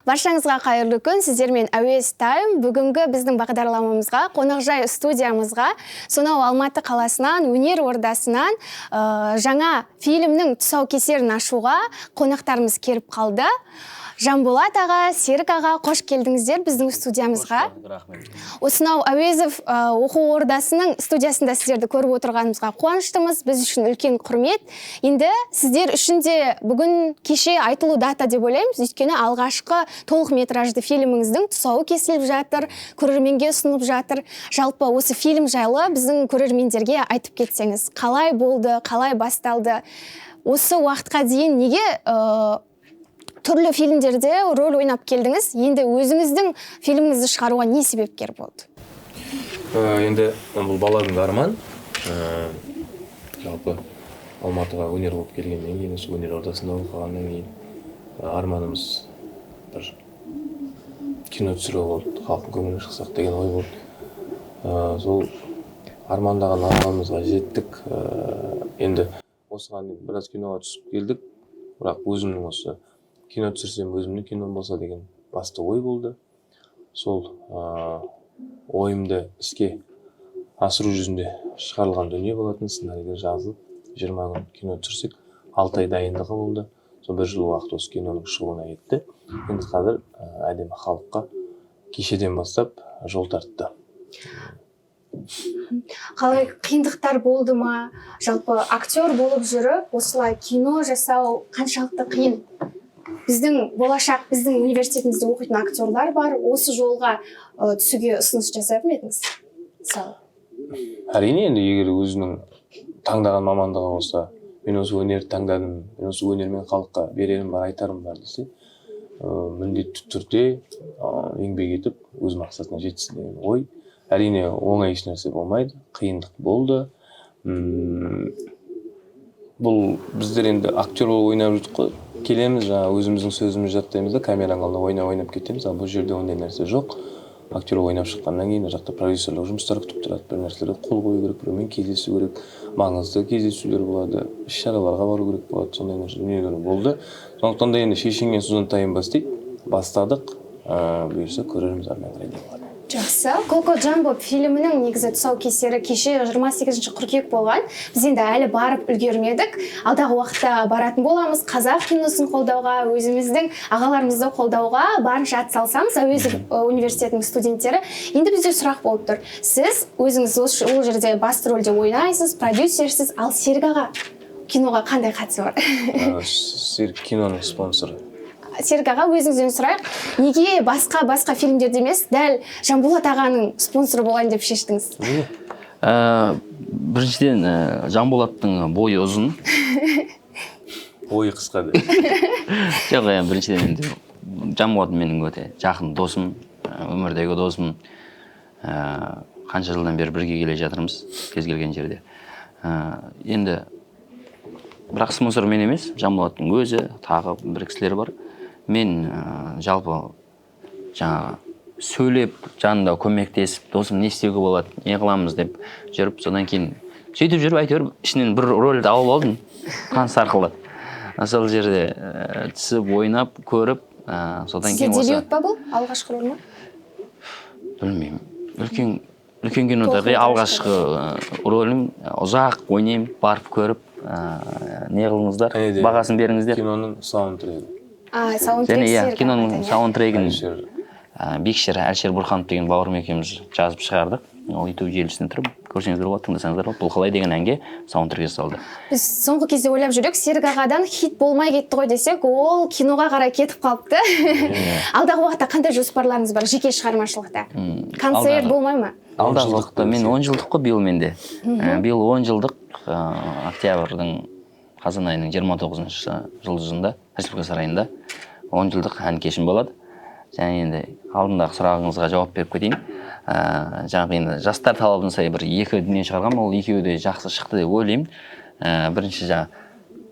Баршаңызға қайырлы күн, сіздермен Әуез Тайм. Бүгінгі біздің бағдарламамызға, қонақжай студиямызға, сонау Алматы қаласынан, өнер ордасынан жаңа фильмнің тұсаукесерін ашуға қонақтарымыз келіп қалды. Жанболат аға, Серік аға, қош келдіңіздер біздің студиямызға. Осынау Әуезов оқу ордасының студиясында сіздерді көріп отырғанымызға қуаныштымыз. Біз үшін үлкен құрмет. Енді сіздер үшін де бүгін кеше айтылу дата деп ойлаймыз. Өйткені алғашқы толық метражды фильміңіздің тұсауы кесіліп жатыр, көрерменге ұсынылып жатыр. Жалпы осы фильм жайлы біздің көрермендерге айтып кетсеңіз, қалай болды, қалай басталды? Осы уақытқа дейін неге түрлі фильмдерде рөл ойнап келдіңіз? Енді өзіңіздің фильміңізді шығаруға не себепкер болды? Енді бұл баладың арман. Жалпы Алматыға өнер болып келгеннен кейін, осы өнер ордасында оқығаннан кейін арманымыз бір кино түсіру болды, халықтың көңіліне шықсақ деген ой болды. Сол армандаған арманымызға жеттік. Енді осыған біраз киноға түсіп келдік, бірақ өзімнің осы кино түсірсем өзімнің кином болса деген басты ой болды. Сол ойымды іске асыру жүзінде шығарылған дүние болатын, сценарийді жазылып, 20 күн кино түсірсек, 6 ай дайындығы болды. Сол 1 жыл уақыт осы киноның шығуына кетті. Енді қазір әдемі халыққа кешеден бастап жол тартты. Қалай қиындықтар болды ма? Жалпы актер болып жүріп, осылай кино жасау қаншалықты қиын? Біздің болашақ, біздің университетімізде оқитын актерлар бар. Осы жолға түсуге ұсыныс жасап ма едіңіз? Әрине, енді егер өзінің таңдаған мамандығы болса, мен осы өнерді таңдадым, мен осы өнермен халыққа берерім бар, айтарым бар десе, міндетті түрде еңбек етіп, өз мақсатына жетсін деген ой. Әрине, оңай еш нәрсе болмайды, қиындық болды. Бұл біздер енді актер болып ойнап жүрдік қой. Келеміз, өзіміздің сөзіміз жаттаймыз да, камераның алдында ойнап кетеміз. Бұл жерде ондай нәрсе жоқ. Актер ойнап шыққаннан кейін жақта продюсерлік жұмыстар күтіп тұрады, бір нәрселерге қол қою керек, біреумен кездесу керек, маңызды кездесулер болады, іс-шараларға бару керек болады, сондай нәрселер болды. Сондықтан да енді шешінген судан тайынбас дейді, бастадық, бұйырса көрерміз әрмен қарай деп болады. Жақсы. Коко Джамбо фильмінің негізі тұсаукесері кеше 28 қыркүйек болған. Біз енді әлі барып үлгермедік. Алдағы уақытта баратын боламыз. Қазақ киносын қолдауға, өзіміздің ағаларымызды қолдауға барынша атсалысамыз. Әуезов университетінің студенттері. Енді бізде сұрақ болып тұр. Сіз өзіңіз ол жерде басты рөлде ойнайсыз, продюсерсіз, ал Серік аға киноға қандай қатысы бар? Серік киноның спонсоры. Серік аға, өзіңізден сұрайық, неге басқа фильмдерде емес, дәл Жанболат ағаның спонсоры болайын деп шештіңіз? Біріншіден, Жанболаттың бойы ұзын. Ойы қысқа деп. Жоқ, біріншіден, Жанболат менің өте жақын досым, өмірдегі досым. Қанша жылдан бері бірге келе жатырмыз, кез келген жерде. Енді, бірақ спонсор мен емес, Жанболаттың өзі, тағы бір кісілер бар. Мен жалпы жаңағы сөйлеп, жанында көмектесіп, досым не істеуге болады, не қыламыз деп жүріп, содан кейін сөйтіп жүріп, әйтеуір ішінен бір рөлді алып алдым, қанс арқылы. Сол жерде түсіп, ойнап, көріп, содан кейін осы... Сізде дебют па бұл? Алғашқы рөл ма? Білмеймін. Үлкен кинодағы алғашқы рөлім, ұзақ ойнайым, барып көріп, не қылыңыздар, бағасын беріңіздер. Киноның саундтрегі. Және киноның саундтрегін Бекшер Әлшер Бұрханов деген бауырым екеуміз жазып шығардық. Ол YouTube желісінде тұрып, көрсеңіздер болады, тыңдасаңыздар болады. Бұл қалай деген әнге саундтрек жасалды. Біз соңғы кезде ойлап жүрек, Серік ағадан хит болмай кетті ғой десек, ол киноға қарай кетіп қалыпты. Алдағы уақытта қандай жоспарларыңыз бар жеке шығармашылықта? Концерт болмай ма? Алдағы уақытта мен 10 жылдық қой биыл менде. Биыл 10 жылдық октябрьдің қазан айының 29-шы жұлдызында Республика сарайында 10 жылдық ән кешім болады. Және енді алдындағы сұрағыңызға жауап беріп кетейін. Жаңағы енді жастар талабына сай бір 2 дүние шығарғам, ол екеуі де жақсы шықты деп ойлаймын. Бірінші жаңа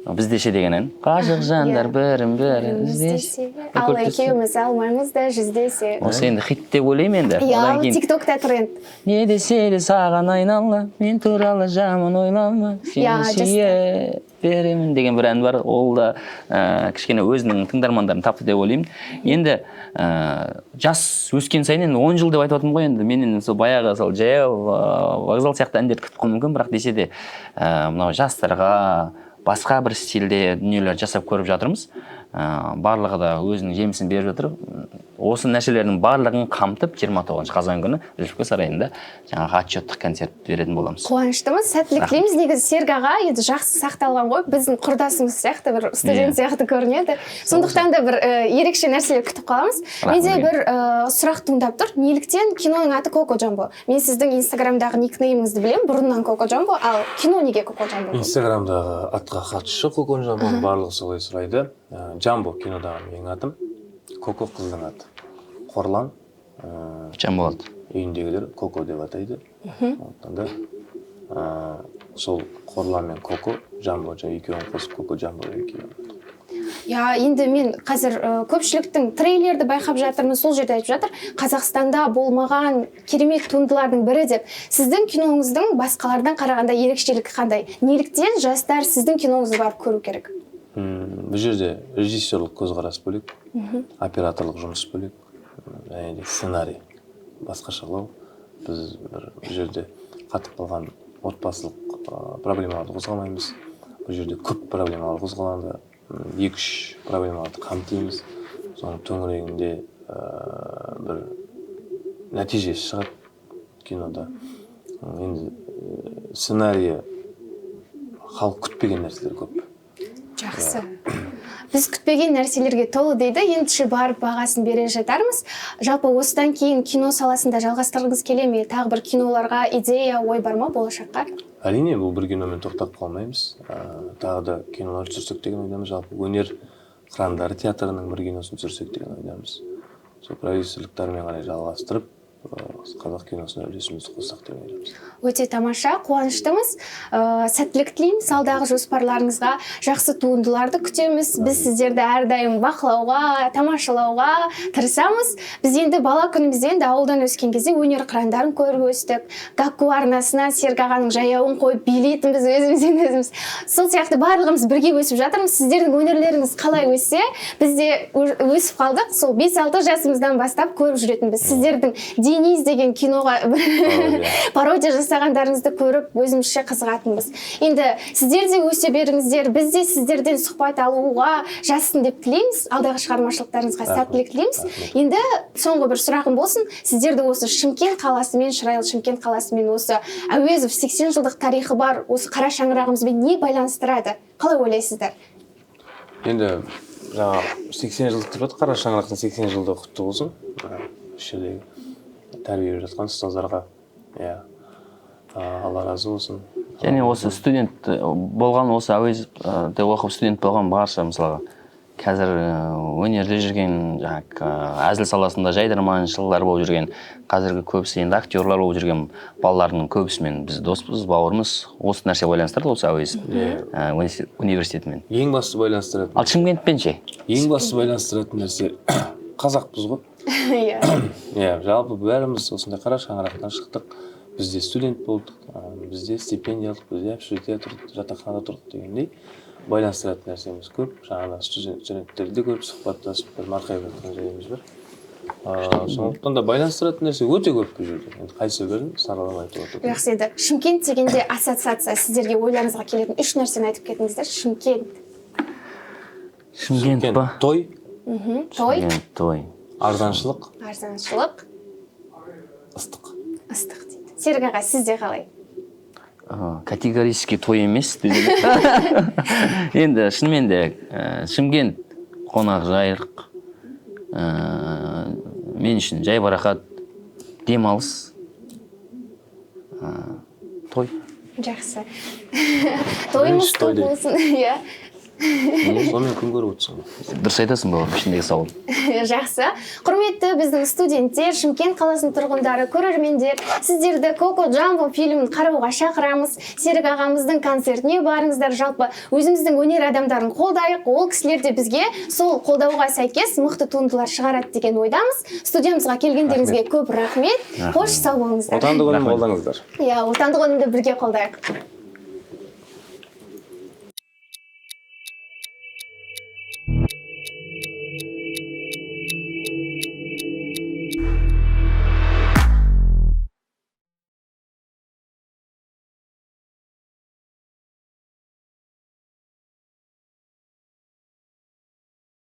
біздеше деген ән. Қашық жандар бірін-бірі іздесе. Ал екеуміз алмаймыз да жүздесе. Осы енді хит деп ойлаймын енді. Ал тиктокта тренд. Не десе де саған айнала, мен туралы жаман ойлама. Сені сүйе. беремін деген бір ән бар. Ол да кішкене өзінің тыңдармандарын тапты деп ойлаймын. Енді жас өскен сайын енді 10 жыл деп айтып отырмын ғой, енді менен сол баяғы сол жаяу вокзал сияқты әндер күтіп қалуы мүмкін, бірақ десе де мынау жастарға басқа бір стильде дүниелер жасап көріп жатырмыз. Барлығы да өзінің жемісін беріп жатыр. Осы нәрселердің барлығын қамтып 29 қазан күні Республика сарайында жаңағы отчеттық концерт беретін боламыз. Қуаныштымыз, сәттілік тілейміз. Негізі Серік аға енді жақсы сақталған ғой, біздің құрдасымыз сияқты, бір студент сияқты көрінеді. Сондықтан да бір ерекше нәрселер күтіп қаламыз. Менде бір сұрақ туындап тұр. Неліктен киноның аты Коко Джамбо? Мен сіздің инстаграмдағы никнейміңізді білемін, бұрыннан Коко Джамбо, ал кино неге Коко Джамбо? Инстаграмдағы атқа қатысшы Коко Джамбо, барлығы солай сұрайды. Джамбо кинодағы менің атым, Коко қыздың аты. Қорлан Джамболат үйіндегілер Коко деп атайды. Ондықтан да сол Қорлан мен Коко, Джамбо екеуін қосып Коко Джамбо екеуін. Енді мен қазір көпшіліктің трейлерді байқап жатырмын, сол жерде айтып жатыр, Қазақстанда болмаған керемет туындылардың бірі деп. Сіздің киноңыздың басқалардан қарағанда ерекшелігі қандай? Неліктен жастар сіздің киноңызды барып көру керек? Бұл жерде режиссерлік көзқарас бөлек, операторлық жұмыс бөлек, және сценарий басқашалау. Біз бұл жерде қатып қалған отбасылық проблемаларды қозғамаймыз. Бұл жерде көп проблемалар қозғалғанда 2-3 проблемаларды қамтимыз. Соның төңірегінде бір нәтиже шығады кинода. Енді сценарийі халық күтпеген нәрселер көп. Жақсы. Біз күтпеген нәрселерге толы дейді, ендеше барып бағасын бере жатармыз. Жалпы осыдан кейін кино саласында жалғастырғыңыз келе ме? Тағы бір киноларға идея, ой бар ма болашаққа? Әрине, бұл бір киномен тоқтап қалмаймыз. Тағы да кинолар түсірсек деген ойдамыз. Жалпы өнер қырандары театрының бір киносын түсірсек деген ойдамыз. Сол продюсерліктермен қарай жалғастырып, қазақ киносына үлесімізді қоссақ деп ойлаймыз. Өте тамаша, қуаныштымыз. Сәттілік тілейміз, алдағы жоспарларыңызға жақсы туындыларды күтеміз. Біз сіздерді әрдайым бақылауға, тамашалауға тырысамыз. Біз енді бала күнімізден де ауылдан өскен кезде өнер қырандарын көріп өстік. Гакку арнасынан Серік ағаның жаяуын қойып билейтінбіз өзімізден өзіміз. Сол сияқты барлығымыз бірге өсіп жатырмыз. Сіздердің өнерлеріңіз қалай өссе, біз де өсіп қалдық. Сол 5-6 жасымыздан бастап көріп жүретінбіз. Сіздердің Дениз деген киноға пародия жасағандарыңызды көріп өзімізше қызығатынбыз. Енді сіздер де өсе беріңіздер, біз де сіздерден сұхбат алуға жассын деп тілейміз. Алдағы шығармашылықтарыңызға сәттілік тілейміз. Енді соңғы бір сұрағым болсын. Сіздерді осы Шымкент қаласымен, шырайлы Шымкент қаласымен, осы Әуезов 80 жылдық тарихы бар осы қара шаңырағымызбен не байланыстырады? Қалай ойлайсыздар? Енді жаңа 80 жылдық деп қара шаңырақтың 80 жылдығы құтты болсын. Осы жердегі тәрбие беріп жатқан ұстаздарға, Алла разы болсын. Және осы студент болған, осы Әуезовте оқып студент болған барша мысалға қазір өнерде жүрген, әзіл саласында жайдарманшылар болып жүрген, қазіргі көбісі енді актерлар болып жүрген балалардың көбісімен біз доспыз, бауырмыз. Осы нәрсе байланыстырды осы Әуезов университетімен. Ең басты байланыстыратын. Ал Шымкентпен ше? Ең басты байланыстыратын нәрсе қазақпыз ғой. Жалпы бәріміз осындай қара шаңырақтан шықтық. Бізде студент болдық, бізде стипендиялық, бізде общежитие тұрдық, жатақханада тұрдық дегендей байланыстыратын нәрсеміз көп. Жаңағыда студенттерді көріп сұхбаттасып, бір марқайып жатқан жайымыз бар. Сондықтан да байланыстыратын нәрсе өте көп бұл жерде. Енді қайсы бірін сараламай айтып отырмын. Жақсы еді. Шымкент дегенде ассоциация, сіздерге ойларыңызға келетін 3 нәрсені айтып кетіңіздер. Шымкент па? Той. Той. Арзаншылық. Ыстық. Ыстық дейді. Серік аға, сізде қалай? Категорически той емес. Енді шынымен де Шымкент қонақ жайлық, мен үшін жай барақат, демалыс, той. Жақсы. Тойымыз көп болсын. Сонымен күн көріп отырсың. Дұрыс айтасың бауырым, ішіндегі сауал. Жақсы. Құрметті біздің студенттер, Шымкент қаласының тұрғындары, көрермендер, сіздерді Коко Джамбо фильмін қарауға шақырамыз. Серік ағамыздың концертіне барыңыздар. Жалпы өзіміздің өнер адамдарын қолдайық, ол кісілер де бізге сол қолдауға сәйкес мықты туындылар шығарады деген ойдамыз. Студиямызға келгендеріңізге көп рахмет. Қош сау болыңыздар. Отандық өнім қолдаңыздар. Отандық өнімді бірге қолдайық.